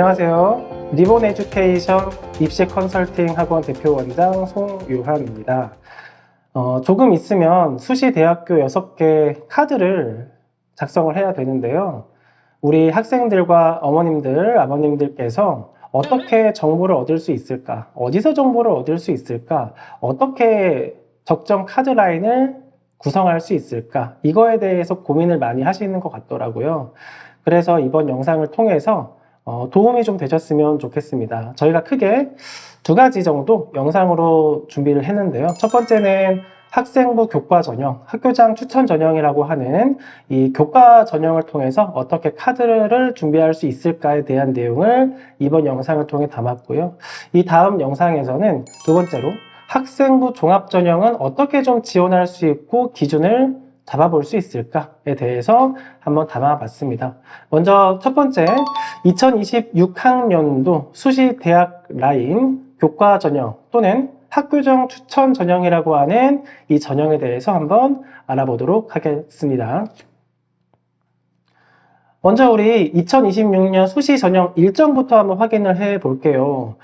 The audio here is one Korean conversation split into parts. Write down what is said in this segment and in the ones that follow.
안녕하세요. 리본 에듀케이션 입시 컨설팅 학원 대표원장 송유환입니다. 조금 있으면 수시 대학교 6개 카드를 작성을 해야 되는데요. 우리 학생들과 어머님들, 아버님들께서 어떻게 정보를 얻을 수 있을까? 어디서 정보를 얻을 수 있을까? 어떻게 적정 카드라인을 구성할 수 있을까? 이거에 대해서 고민을 많이 하시는 것 같더라고요. 그래서 이번 영상을 통해서 도움이 좀 되셨으면 좋겠습니다. 저희가 크게 2가지 정도 영상으로 준비를 했는데요. 첫 번째는 학생부 교과 전형, 학교장 추천 전형이라고 하는 이 교과 전형을 통해서 어떻게 카드를 준비할 수 있을까에 대한 내용을 이번 영상을 통해 담았고요. 이 다음 영상에서는 2번째로 학생부 종합 전형은 어떻게 좀 지원할 수 있고 기준을 잡아볼 수 있을까에 대해서 한번 담아봤습니다. 먼저 첫 번째, 2026학년도 수시 대학 라인 교과 전형 또는 학교정 추천 전형이라고 하는 이 전형에 대해서 한번 알아보도록 하겠습니다. 먼저 우리 2026년 수시 전형 일정부터 한번 확인을 해 볼게요.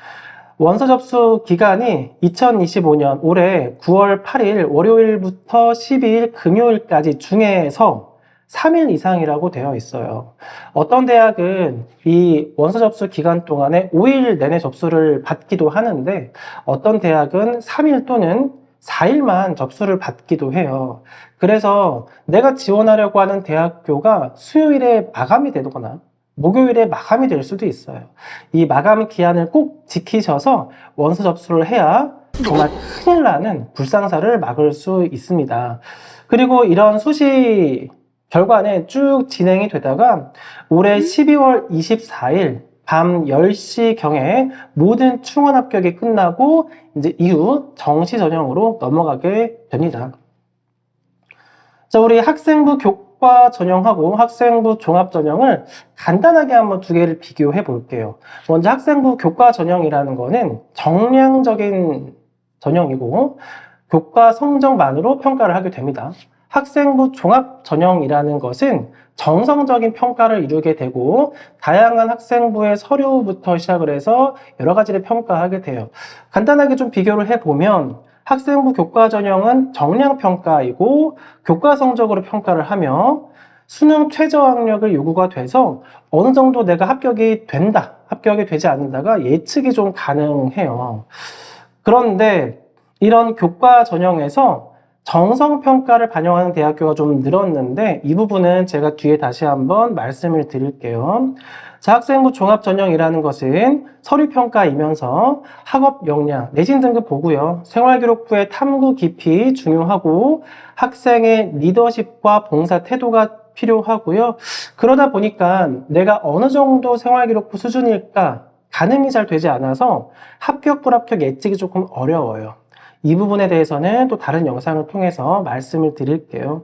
원서 접수 기간이 2025년 올해 9월 8일 월요일부터 12일 금요일까지 중에서 3일 이상이라고 되어 있어요. 어떤 대학은 이 원서 접수 기간 동안에 5일 내내 접수를 받기도 하는데 어떤 대학은 3일 또는 4일만 접수를 받기도 해요. 그래서 내가 지원하려고 하는 대학교가 수요일에 마감이 되거나 목요일에 마감이 될 수도 있어요. 이 마감 기한을 꼭 지키셔서 원서 접수를 해야 정말 큰일 나는 불상사를 막을 수 있습니다. 그리고 이런 수시 결과는 쭉 진행이 되다가 올해 12월 24일 밤 10시경에 모든 충원 합격이 끝나고 이제 이후 정시 전형으로 넘어가게 됩니다. 자, 우리 학생부 교과 전형하고 학생부 종합 전형을 간단하게 한번 2개를 비교해 볼게요. 먼저 학생부 교과 전형이라는 거는 정량적인 전형이고 교과 성적만으로 평가를 하게 됩니다. 학생부 종합 전형이라는 것은 정성적인 평가를 이루게 되고 다양한 학생부의 서류부터 시작을 해서 여러 가지를 평가하게 돼요. 간단하게 좀 비교를 해보면 학생부 교과 전형은 정량평가이고 교과 성적으로 평가를 하며 수능 최저학력을 요구가 돼서 어느 정도 내가 합격이 된다, 합격이 되지 않는다가 예측이 좀 가능해요. 그런데 이런 교과 전형에서 정성평가를 반영하는 대학교가 좀 늘었는데 이 부분은 제가 뒤에 다시 한번 말씀을 드릴게요. 자, 학생부 종합전형이라는 것은 서류평가이면서 학업 역량, 내신 등급 보고요. 생활기록부의 탐구 깊이 중요하고 학생의 리더십과 봉사 태도가 필요하고요. 그러다 보니까 내가 어느 정도 생활기록부 수준일까 가늠이 잘 되지 않아서 합격, 불합격 예측이 조금 어려워요. 이 부분에 대해서는 또 다른 영상을 통해서 말씀을 드릴게요.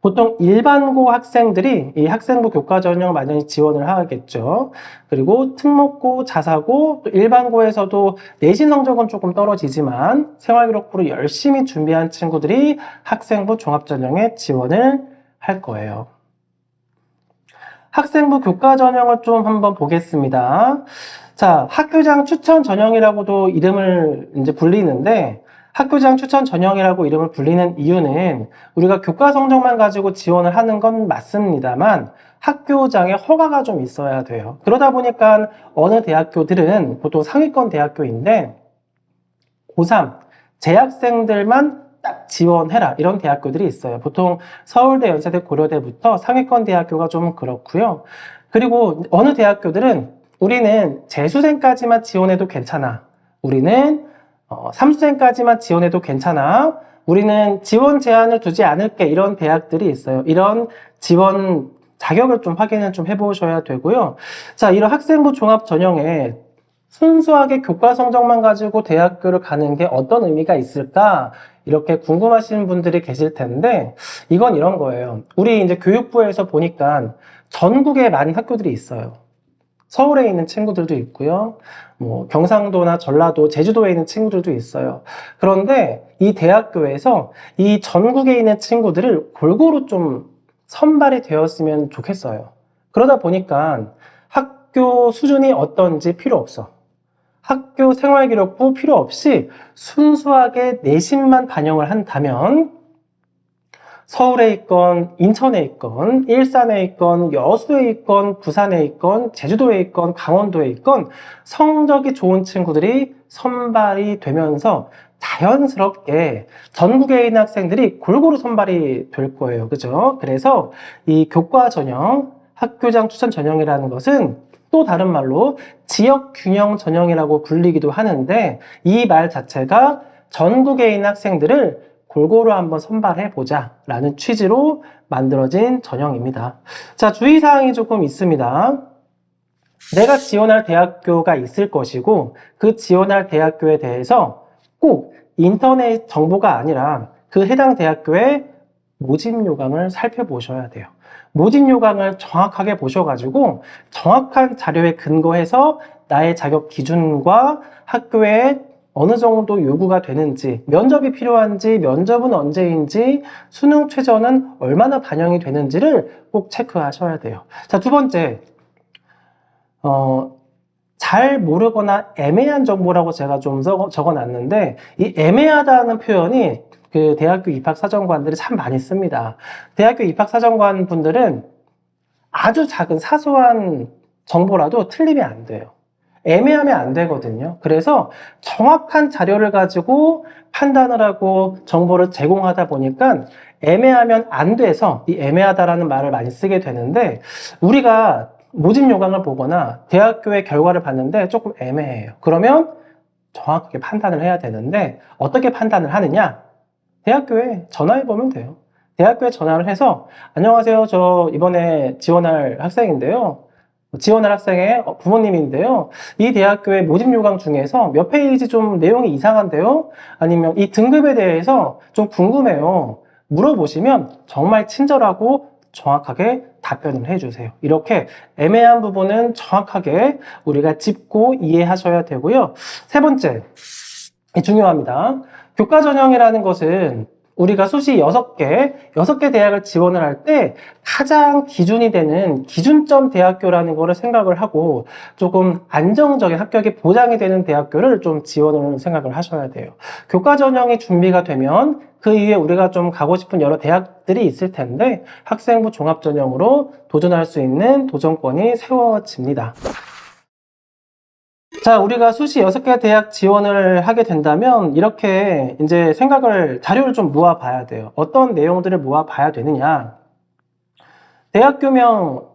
보통 일반고 학생들이 이 학생부 교과 전형 많이 지원을 하겠죠. 그리고 특목고, 자사고, 또 일반고에서도 내신 성적은 조금 떨어지지만 생활기록부를 열심히 준비한 친구들이 학생부 종합전형에 지원을 할 거예요. 학생부 교과 전형을 좀 한번 보겠습니다. 자, 학교장 추천 전형이라고도 이름을 이제 불리는데 학교장 추천 전형이라고 이름을 불리는 이유는 우리가 교과 성적만 가지고 지원을 하는 건 맞습니다만 학교장의 허가가 좀 있어야 돼요. 그러다 보니까 어느 대학교들은 보통 상위권 대학교인데 고3 재학생들만 딱 지원해라 이런 대학교들이 있어요. 보통 서울대, 연세대, 고려대부터 상위권 대학교가 좀 그렇고요. 그리고 어느 대학교들은 우리는 재수생까지만 지원해도 괜찮아. 우리는 삼수생까지만 지원해도 괜찮아. 우리는 지원 제한을 두지 않을게. 이런 대학들이 있어요. 이런 지원 자격을 좀 확인을 좀 해보셔야 되고요. 자, 이런 학생부 종합 전형에 순수하게 교과 성적만 가지고 대학교를 가는 게 어떤 의미가 있을까? 이렇게 궁금하신 분들이 계실 텐데 이건 이런 거예요. 우리 이제 교육부에서 보니까 전국에 많은 학교들이 있어요. 서울에 있는 친구들도 있고요. 뭐 경상도나 전라도, 제주도에 있는 친구들도 있어요. 그런데 이 대학교에서 이 전국에 있는 친구들을 골고루 좀 선발이 되었으면 좋겠어요. 그러다 보니까 학교 수준이 어떤지 필요 없어. 학교 생활기록부 필요 없이 순수하게 내신만 반영을 한다면 서울에 있건 인천에 있건 일산에 있건 여수에 있건 부산에 있건 제주도에 있건 강원도에 있건 성적이 좋은 친구들이 선발이 되면서 자연스럽게 전국에 있는 학생들이 골고루 선발이 될 거예요. 그죠? 그래서 이 교과 전형, 학교장 추천 전형이라는 것은 또 다른 말로 지역 균형 전형이라고 불리기도 하는데 이 말 자체가 전국에 있는 학생들을 골고루 한번 선발해보자 라는 취지로 만들어진 전형입니다. 자, 주의사항이 조금 있습니다. 내가 지원할 대학교가 있을 것이고 그 지원할 대학교에 대해서 꼭 인터넷 정보가 아니라 그 해당 대학교의 모집 요강을 살펴보셔야 돼요. 모집 요강을 정확하게 보셔가지고 정확한 자료에 근거해서 나의 자격 기준과 학교의 어느 정도 요구가 되는지, 면접이 필요한지, 면접은 언제인지, 수능 최저는 얼마나 반영이 되는지를 꼭 체크하셔야 돼요. 자, 두 번째, 잘 모르거나 애매한 정보라고 제가 좀 적어놨는데 이 애매하다는 표현이 그 대학교 입학사정관들이 참 많이 씁니다. 대학교 입학사정관 분들은 아주 작은 사소한 정보라도 틀리면 안 돼요. 애매하면 안 되거든요. 그래서 정확한 자료를 가지고 판단을 하고 정보를 제공하다 보니까 애매하면 안 돼서 이 애매하다라는 말을 많이 쓰게 되는데 우리가 모집 요강을 보거나 대학교의 결과를 봤는데 조금 애매해요. 그러면 정확하게 판단을 해야 되는데 어떻게 판단을 하느냐? 대학교에 전화해보면 돼요. 대학교에 전화를 해서 안녕하세요. 저 이번에 지원할 학생인데요. 지원할 학생의 부모님인데요. 이 대학교의 모집 요강 중에서 몇 페이지 좀 내용이 이상한데요? 아니면 이 등급에 대해서 좀 궁금해요. 물어보시면 정말 친절하고 정확하게 답변을 해주세요. 이렇게 애매한 부분은 정확하게 우리가 짚고 이해하셔야 되고요. 세 번째, 중요합니다. 교과 전형이라는 것은 우리가 수시 6개 대학을 지원을 할 때 가장 기준이 되는 기준점 대학교라는 거를 생각을 하고 조금 안정적인 합격이 보장이 되는 대학교를 좀 지원을 생각을 하셔야 돼요. 교과 전형이 준비가 되면 그 이후에 우리가 좀 가고 싶은 여러 대학들이 있을 텐데 학생부 종합 전형으로 도전할 수 있는 도전권이 세워집니다. 자, 우리가 수시 6개 대학 지원을 하게 된다면 이렇게 이제 자료를 좀 모아봐야 돼요. 어떤 내용들을 모아봐야 되느냐. 대학교명,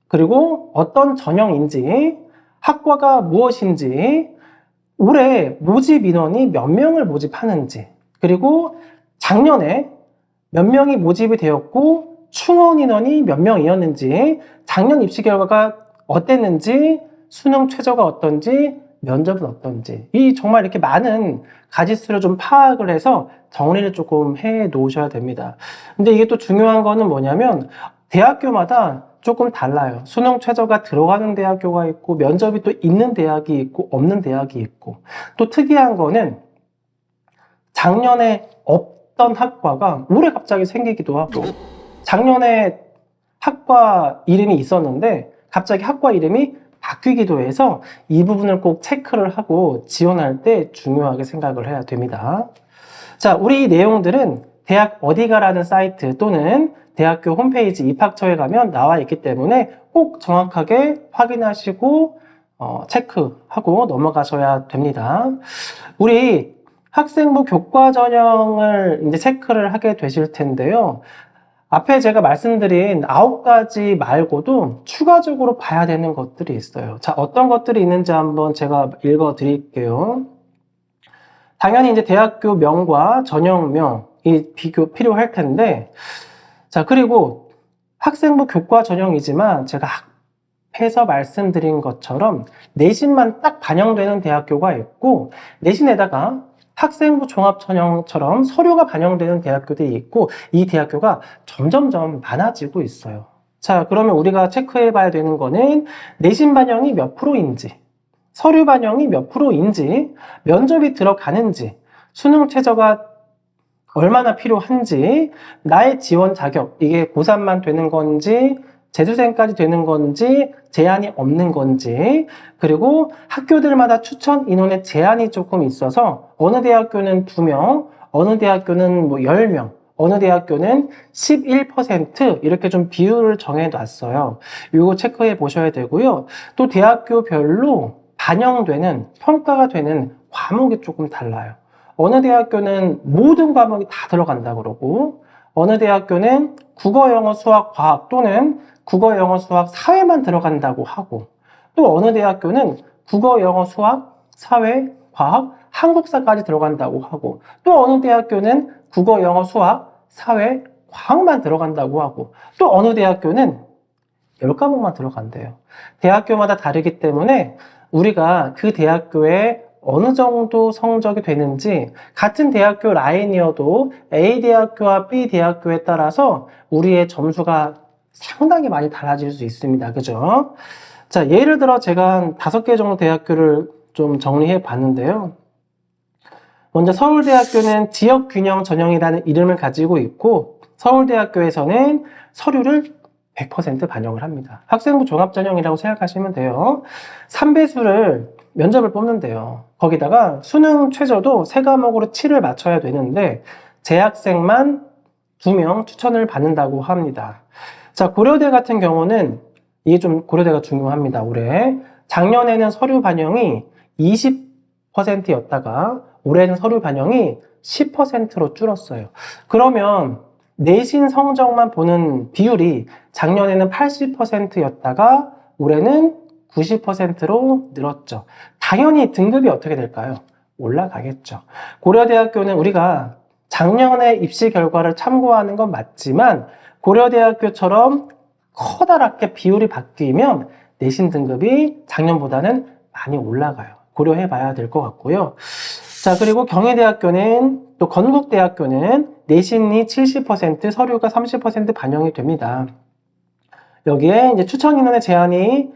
그리고 어떤 전형인지, 학과가 무엇인지, 올해 모집 인원이 몇 명을 모집하는지, 그리고 작년에 몇 명이 모집이 되었고 충원 인원이 몇 명이었는지, 작년 입시 결과가 어땠는지, 수능 최저가 어떤지, 면접은 어떤지 이 정말 이렇게 많은 가지수를 좀 파악을 해서 정리를 조금 해 놓으셔야 됩니다. 근데 이게 또 중요한 거는 뭐냐면 대학교마다 조금 달라요. 수능 최저가 들어가는 대학교가 있고 면접이 또 있는 대학이 있고 없는 대학이 있고 또 특이한 거는 작년에 없던 학과가 올해 갑자기 생기기도 하고 작년에 학과 이름이 있었는데 갑자기 학과 이름이 바뀌기도 해서 이 부분을 꼭 체크를 하고 지원할 때 중요하게 생각을 해야 됩니다. 자, 우리 이 내용들은 대학 어디가라는 사이트 또는 대학교 홈페이지 입학처에 가면 나와 있기 때문에 꼭 정확하게 확인하시고 체크하고 넘어가셔야 됩니다. 우리 학생부 교과 전형을 이제 체크를 하게 되실 텐데요. 앞에 제가 말씀드린 9가지 말고도 추가적으로 봐야 되는 것들이 있어요. 자, 어떤 것들이 있는지 한번 제가 읽어 드릴게요. 당연히 이제 대학교 명과 전형명이 필요할 텐데, 자, 그리고 학생부 교과 전형이지만 제가 앞에서 말씀드린 것처럼 내신만 딱 반영되는 대학교가 있고, 내신에다가 학생부 종합전형처럼 서류가 반영되는 대학교들이 있고 이 대학교가 점점점 많아지고 있어요. 자, 그러면 우리가 체크해 봐야 되는 거는 내신 반영이 몇 프로인지, 서류 반영이 몇 프로인지, 면접이 들어가는지, 수능 최저가 얼마나 필요한지, 나의 지원 자격, 이게 고3만 되는 건지, 재수생까지 되는 건지 제한이 없는 건지, 그리고 학교들마다 추천 인원의 제한이 조금 있어서 어느 대학교는 2명, 어느 대학교는 뭐 10명, 어느 대학교는 11% 이렇게 좀 비율을 정해놨어요. 이거 체크해 보셔야 되고요. 또 대학교별로 반영되는, 평가가 되는 과목이 조금 달라요. 어느 대학교는 모든 과목이 다 들어간다 그러고, 어느 대학교는 국어, 영어, 수학, 과학 또는 국어, 영어, 수학, 사회만 들어간다고 하고, 또 어느 대학교는 국어, 영어, 수학, 사회, 과학, 한국사까지 들어간다고 하고, 또 어느 대학교는 국어, 영어, 수학, 사회, 과학만 들어간다고 하고, 또 어느 대학교는 10과목만 들어간대요. 대학교마다 다르기 때문에 우리가 그 대학교에 어느 정도 성적이 되는지, 같은 대학교 라인이어도 A 대학교와 B 대학교에 따라서 우리의 점수가 상당히 많이 달라질 수 있습니다. 그죠? 자, 예를 들어 제가 한 5개 정도 대학교를 좀 정리해 봤는데요. 먼저 서울대학교는 지역균형 전형이라는 이름을 가지고 있고, 서울대학교에서는 서류를 100% 반영을 합니다. 학생부 종합전형이라고 생각하시면 돼요. 3배수를 면접을 뽑는데요. 거기다가 수능 최저도 3과목으로 7을 맞춰야 되는데 재학생만 2명 추천을 받는다고 합니다. 자, 고려대 같은 경우는 이게 좀 고려대가 중요합니다. 올해 작년에는 서류 반영이 20%였다가 올해는 서류 반영이 10%로 줄었어요. 그러면 내신 성적만 보는 비율이 작년에는 80%였다가 올해는 90%로 늘었죠. 당연히 등급이 어떻게 될까요? 올라가겠죠. 고려대학교는 우리가 작년에 입시 결과를 참고하는 건 맞지만 고려대학교처럼 커다랗게 비율이 바뀌면 내신 등급이 작년보다는 많이 올라가요. 고려해 봐야 될 것 같고요. 자, 그리고 경희대학교는 또 건국대학교는 내신이 70%, 서류가 30% 반영이 됩니다. 여기에 이제 추천 인원의 제한이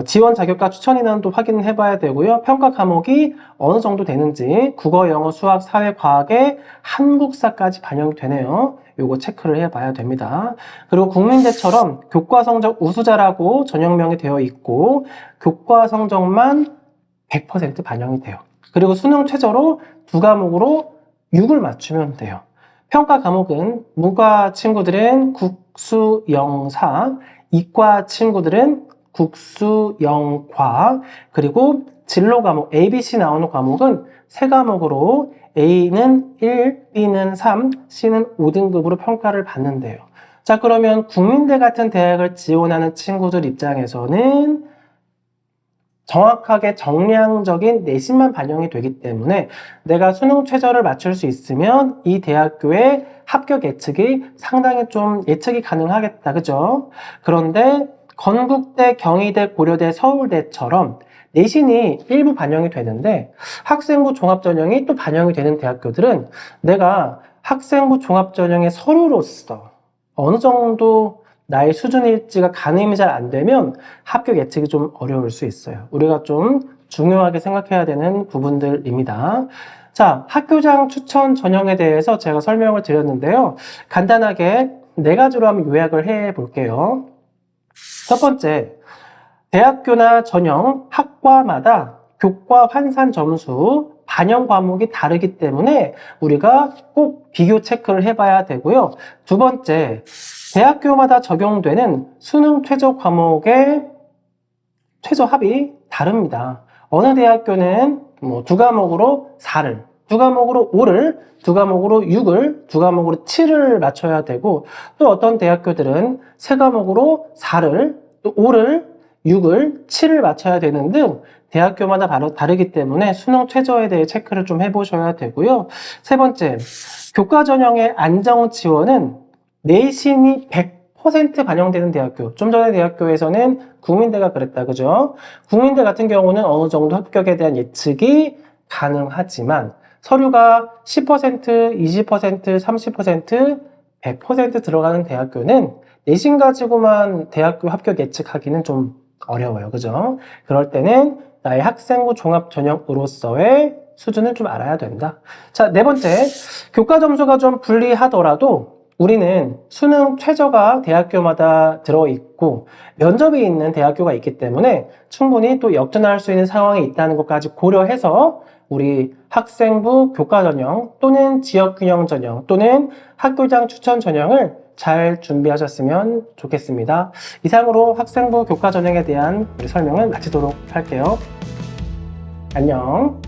지원 자격과 추천 인원도 확인해 봐야 되고요. 평가 과목이 어느 정도 되는지 국어, 영어, 수학, 사회, 과학에 한국사까지 반영이 되네요. 요거 체크를 해 봐야 됩니다. 그리고 국민대처럼 교과 성적 우수자라고 전형명이 되어 있고 교과 성적만 100% 반영이 돼요. 그리고 수능 최저로 2과목으로 6을 맞추면 돼요. 평가 과목은 문과 친구들은 국수, 영사, 이과 친구들은 국수, 영과, 그리고 진로 과목, A, B, C 나오는 과목은 3과목으로 A는 1, B는 3, C는 5등급으로 평가를 받는데요. 자, 그러면 국민대 같은 대학을 지원하는 친구들 입장에서는 정확하게 정량적인 내신만 반영이 되기 때문에 내가 수능 최저를 맞출 수 있으면 이 대학교의 합격 예측이 상당히 좀 예측이 가능하겠다. 그죠? 그런데 건국대, 경희대, 고려대, 서울대처럼 내신이 일부 반영이 되는데 학생부 종합전형이 또 반영이 되는 대학교들은 내가 학생부 종합전형의 서류로서 어느 정도 나의 수준일지가 가늠이 잘 안 되면 합격 예측이 좀 어려울 수 있어요. 우리가 좀 중요하게 생각해야 되는 부분들입니다. 자, 학교장 추천 전형에 대해서 제가 설명을 드렸는데요. 간단하게 4가지로 한번 요약을 해 볼게요. 첫 번째, 대학교나 전형, 학과마다 교과 환산 점수, 반영 과목이 다르기 때문에 우리가 꼭 비교 체크를 해봐야 되고요. 두 번째, 대학교마다 적용되는 수능 최저 과목의 최저 합이 다릅니다. 어느 대학교는 2과목으로 4를, 2과목으로 5를, 2과목으로 6을, 2과목으로 7을 맞춰야 되고 또 어떤 대학교들은 3과목으로 4를, 또 5를, 6을, 7을 맞춰야 되는 등 대학교마다 바로 다르기 때문에 수능 최저에 대해 체크를 좀 해보셔야 되고요. 세 번째, 교과 전형의 안정 지원은 내신이 100% 반영되는 대학교. 좀 전에 대학교에서는 국민대가 그랬다. 그죠? 국민대 같은 경우는 어느 정도 합격에 대한 예측이 가능하지만 서류가 10%, 20%, 30%, 100% 들어가는 대학교는 내신 가지고만 대학교 합격 예측하기는 좀 어려워요. 그죠? 그럴 때는 나의 학생부 종합 전형으로서의 수준을 좀 알아야 된다. 자, 네 번째, 교과 점수가 좀 불리하더라도 우리는 수능 최저가 대학교마다 들어있고 면접이 있는 대학교가 있기 때문에 충분히 또 역전할 수 있는 상황이 있다는 것까지 고려해서 우리 학생부 교과 전형 또는 지역균형 전형 또는 학교장 추천 전형을 잘 준비하셨으면 좋겠습니다. 이상으로 학생부 교과 전형에 대한 우리 설명을 마치도록 할게요. 안녕.